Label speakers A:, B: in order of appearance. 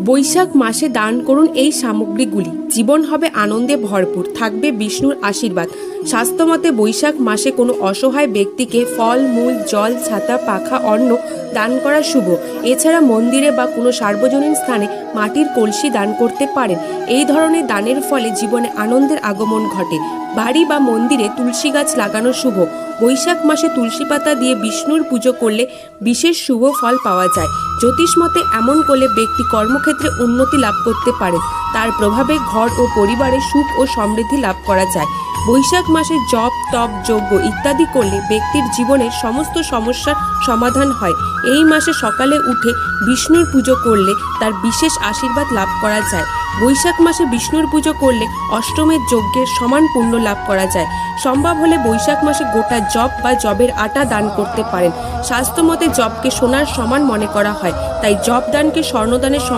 A: বৈশাখ মাসে দান করুন এই সামগ্রীগুলি, জীবন হবে আনন্দে ভরপুর, থাকবে বিষ্ণুর আশীর্বাদ। শাস্ত্রমতে বৈশাখ মাসে কোনো অসহায় ব্যক্তিকে ফল, মূল, জল, ছাতা, পাখা, অন্ন দান করা শুভ। এছাড়া মন্দিরে বা কোনো সার্বজনীন স্থানে মাটির কলসি দান করতে পারেন। এই ধরনের দানের ফলে জীবনে আনন্দের আগমন ঘটে। বাড়ি বা মন্দিরে তুলসী গাছ লাগানো শুভ। বৈশাখ মাসে তুলসী পাতা দিয়ে বিষ্ণুর পুজো করলে বিশেষ শুভ ফল পাওয়া যায়। জ্যোতিষ মতে এমন করলে ব্যক্তি কর্মক্ষেত্রে উন্নতি লাভ করতে পারে। তার প্রভাবে ঘর ও পরিবারে সুখ ও সমৃদ্ধি লাভ করা যায়। বৈশাখ মাসে জপ, তপ, যজ্ঞ ইত্যাদি করলে ব্যক্তির জীবনের সমস্ত সমস্যার সমাধান হয়। এই মাসে সকালে উঠে বিষ্ণুর পুজো করলে তার বিশেষ আশীর্বাদ লাভ করা যায়। বৈশাখ মাসে বিষ্ণুর পুজো করলে অষ্টমের যজ্ঞের সমান পুণ্য লাভ করা যায়। সম্ভব হলে বৈশাখ মাসে গোটা জব বা জবের আটা দান করতে পারেন। শাস্ত্রমতে জবকে সোনার সমান মনে করা হয়, তাই জব দানকে স্বর্ণদানের সমান